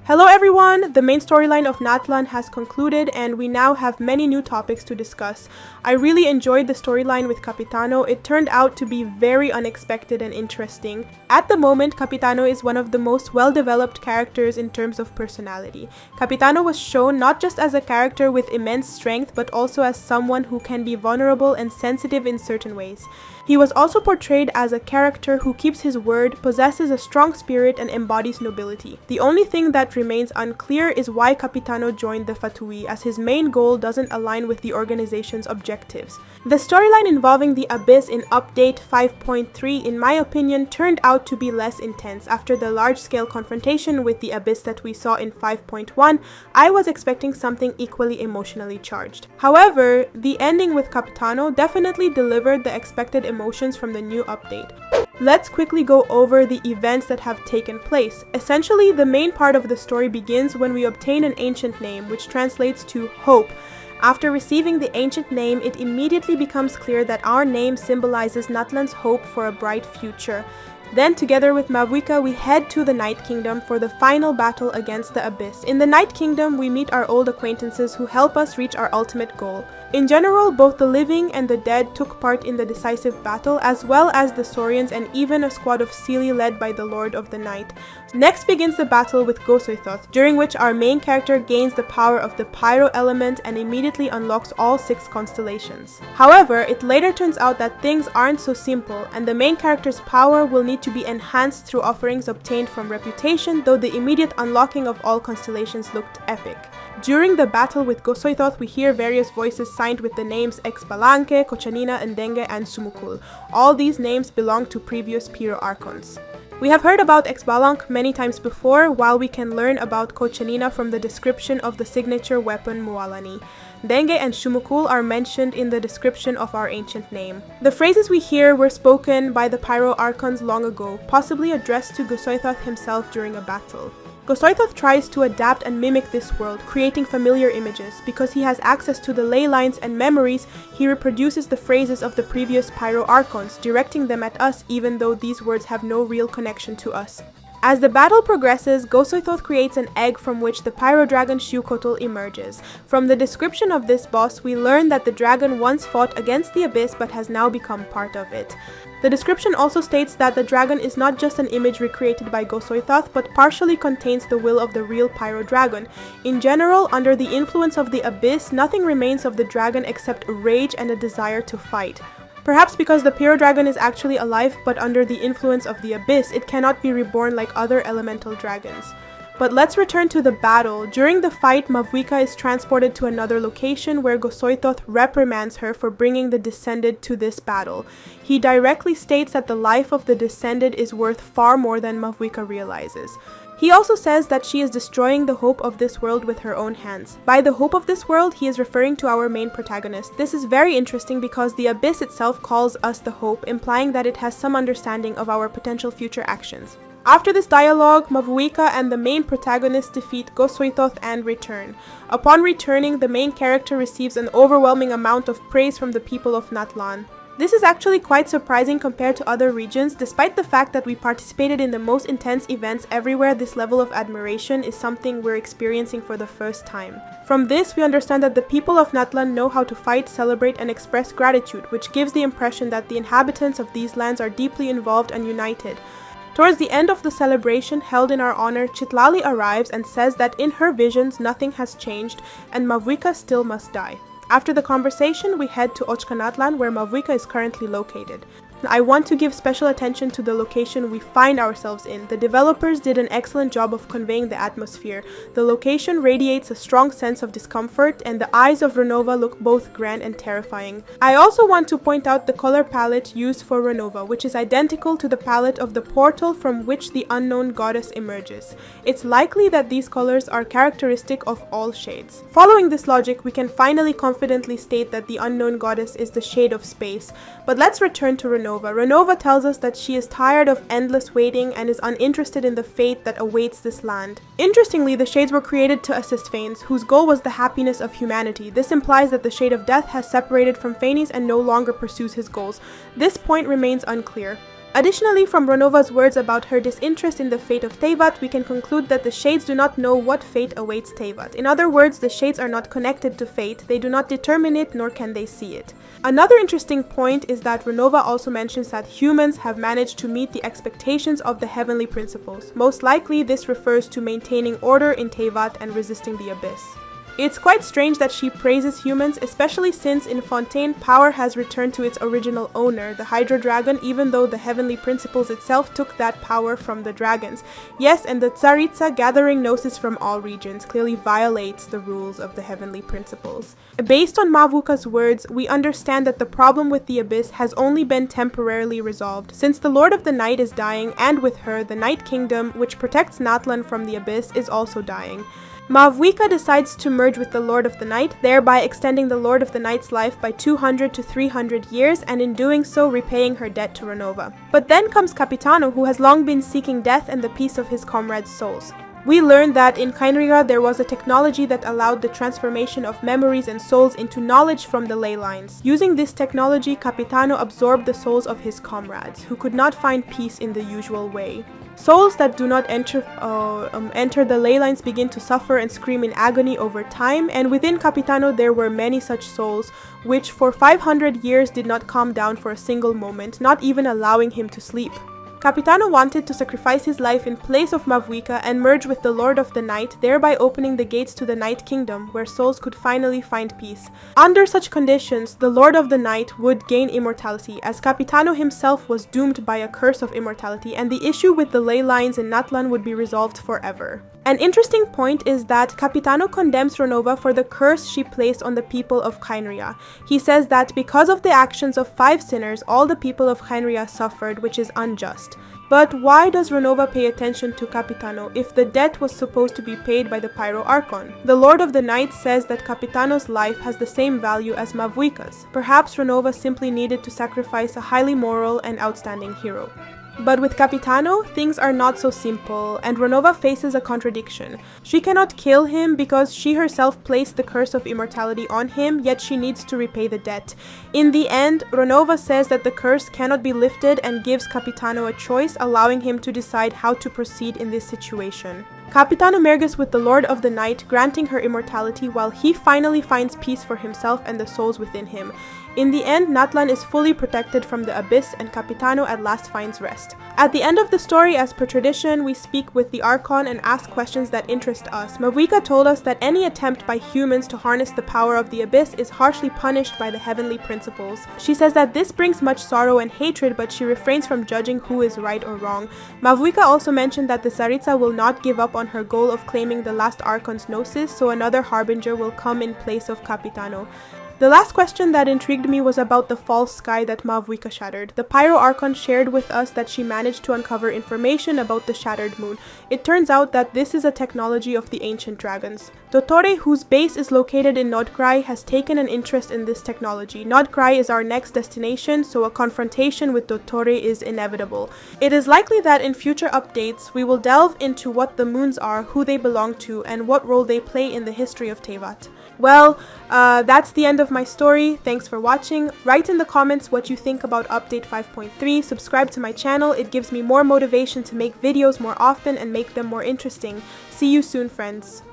Hello everyone! The main storyline of Natlan has concluded and we now have many new topics to discuss. I really enjoyed the storyline with Capitano. It turned out to be very unexpected and interesting. At the moment, Capitano is one of the most well-developed characters in terms of personality. Capitano was shown not just as a character with immense strength, but also as someone who can be vulnerable and sensitive in certain ways. He was also portrayed as a character who keeps his word, possesses a strong spirit, and embodies nobility. The only thing that remains unclear is why Capitano joined the Fatui, as his main goal doesn't align with the organization's objectives. The storyline involving the Abyss in Update 5.3, in my opinion, turned out to be less intense. After the large-scale confrontation with the Abyss that we saw in 5.1, I was expecting something equally emotionally charged. However, the ending with Capitano definitely delivered the expected emotions from the new update. Let's quickly go over the events that have taken place. Essentially, the main part of the story begins when we obtain an ancient name, which translates to hope. After receiving the ancient name, it immediately becomes clear that our name symbolizes Natlan's hope for a bright future. Then, together with Mavuika, we head to the Night Kingdom for the final battle against the Abyss. In the Night Kingdom, we meet our old acquaintances who help us reach our ultimate goal. In general, both the living and the dead took part in the decisive battle, as well as the Saurians and even a squad of Seelie led by the Lord of the Night. Next begins the battle with Gosoythoth, during which our main character gains the power of the Pyro element and immediately unlocks all 6 constellations. However, it later turns out that things aren't so simple, and the main character's power will need to be enhanced through offerings obtained from reputation, though the immediate unlocking of all constellations looked epic. During the battle with Gosoythoth, we hear various voices signed with the names Expalanque, Kochanina, Ndenge, and Sumukul. All these names belong to previous Pyro archons. We have heard about Expalanque many times before, while we can learn about Kochanina from the description of the signature weapon Mualani. Ndenge and Shumukul are mentioned in the description of our ancient name. The phrases we hear were spoken by the Pyro archons long ago, possibly addressed to Gosoythoth himself during a battle. Gosoythoth tries to adapt and mimic this world, creating familiar images. Because he has access to the ley lines and memories, he reproduces the phrases of the previous Pyro archons, directing them at us even though these words have no real connection to us. As the battle progresses, Gosoythoth creates an egg from which the Pyro Dragon Xiuhkotl emerges. From the description of this boss, we learn that the dragon once fought against the Abyss but has now become part of it. The description also states that the dragon is not just an image recreated by Gosoythoth, but partially contains the will of the real Pyro Dragon. In general, under the influence of the Abyss, nothing remains of the dragon except rage and a desire to fight. Perhaps because the Pyro Dragon is actually alive, but under the influence of the Abyss, it cannot be reborn like other elemental dragons. But let's return to the battle. During the fight, Mavuika is transported to another location where Gosoythoth reprimands her for bringing the Descended to this battle. He directly states that the life of the Descended is worth far more than Mavuika realizes. He also says that she is destroying the hope of this world with her own hands. By the hope of this world, he is referring to our main protagonist. This is very interesting because the Abyss itself calls us the hope, implying that it has some understanding of our potential future actions. After this dialogue, Mavuika and the main protagonist defeat Gosoythoth and return. Upon returning, the main character receives an overwhelming amount of praise from the people of Natlan. This is actually quite surprising compared to other regions. Despite the fact that we participated in the most intense events everywhere, this level of admiration is something we're experiencing for the first time. From this, we understand that the people of Natlan know how to fight, celebrate, and express gratitude, which gives the impression that the inhabitants of these lands are deeply involved and united. Towards the end of the celebration held in our honor, Citlali arrives and says that in her visions nothing has changed and Mavuika still must die. After the conversation, we head to Ochkanatlan, where Mavuika is currently located. I want to give special attention to the location we find ourselves in. The developers did an excellent job of conveying the atmosphere. The location radiates a strong sense of discomfort, and the eyes of Ronova look both grand and terrifying. I also want to point out the color palette used for Ronova, which is identical to the palette of the portal from which the unknown goddess emerges. It's likely that these colors are characteristic of all shades. Following this logic, we can finally confidently state that the unknown goddess is the shade of space. But let's return to Ronova. Ronova tells us that she is tired of endless waiting and is uninterested in the fate that awaits this land. Interestingly, the shades were created to assist Phanes, whose goal was the happiness of humanity. This implies that the Shade of Death has separated from Phanes and no longer pursues his goals. This point remains unclear. Additionally, from Ronova's words about her disinterest in the fate of Teyvat, we can conclude that the Shades do not know what fate awaits Teyvat. In other words, the Shades are not connected to fate, they do not determine it, nor can they see it. Another interesting point is that Ronova also mentions that humans have managed to meet the expectations of the heavenly principles. Most likely, this refers to maintaining order in Teyvat and resisting the abyss. It's quite strange that she praises humans, especially since in Fontaine, power has returned to its original owner, the Hydro Dragon, even though the Heavenly Principles itself took that power from the dragons. Yes, and the Tsaritsa, gathering gnosis from all regions, clearly violates the rules of the Heavenly Principles. Based on Mavuika's words, we understand that the problem with the Abyss has only been temporarily resolved, since the Lord of the Night is dying, and with her, the Night Kingdom, which protects Natlan from the Abyss, is also dying. Mavuika decides to merge with the Lord of the Night, thereby extending the Lord of the Night's life by 200 to 300 years, and in doing so repaying her debt to Ronova. But then comes Capitano, who has long been seeking death and the peace of his comrades' souls. We learned that in Khaenri'ah there was a technology that allowed the transformation of memories and souls into knowledge from the ley lines. Using this technology, Capitano absorbed the souls of his comrades, who could not find peace in the usual way. Souls that do not enter the ley lines begin to suffer and scream in agony over time, and within Capitano there were many such souls, which for 500 years did not calm down for a single moment, not even allowing him to sleep. Capitano wanted to sacrifice his life in place of Mavuika and merge with the Lord of the Night, thereby opening the gates to the Night Kingdom, where souls could finally find peace. Under such conditions, the Lord of the Night would gain immortality, as Capitano himself was doomed by a curse of immortality, and the issue with the ley lines in Natlan would be resolved forever. An interesting point is that Capitano condemns Ronova for the curse she placed on the people of Khaenri'ah. He says that because of the actions of 5 sinners, all the people of Khaenri'ah suffered, which is unjust. But why does Ronova pay attention to Capitano if the debt was supposed to be paid by the Pyro Archon? The Lord of the Night says that Capitano's life has the same value as Mavuika's. Perhaps Ronova simply needed to sacrifice a highly moral and outstanding hero. But with Capitano, things are not so simple, and Ronova faces a contradiction. She cannot kill him because she herself placed the curse of immortality on him, yet she needs to repay the debt. In the end, Ronova says that the curse cannot be lifted and gives Capitano a choice, allowing him to decide how to proceed in this situation. Capitano merges with the Lord of the Night, granting her immortality, while he finally finds peace for himself and the souls within him. In the end, Natlan is fully protected from the Abyss, and Capitano at last finds rest. At the end of the story, as per tradition, we speak with the Archon and ask questions that interest us. Mavuika told us that any attempt by humans to harness the power of the Abyss is harshly punished by the heavenly principles. She says that this brings much sorrow and hatred, but she refrains from judging who is right or wrong. Mavuika also mentioned that the Tsaritsa will not give up on her goal of claiming the last Archon's gnosis, so another harbinger will come in place of Capitano. The last question that intrigued me was about the false sky that Mavuika shattered. The Pyro Archon shared with us that she managed to uncover information about the shattered moon. It turns out that this is a technology of the ancient dragons. Dottore, whose base is located in Nordkrai, has taken an interest in this technology. Nordkrai is our next destination, so a confrontation with Dottore is inevitable. It is likely that in future updates, we will delve into what the moons are, who they belong to, and what role they play in the history of Teyvat. Well, that's the end of my story. Thanks for watching. Write in the comments what you think about update 5.3. Subscribe to my channel. It gives me more motivation to make videos more often and make them more interesting. See you soon, friends.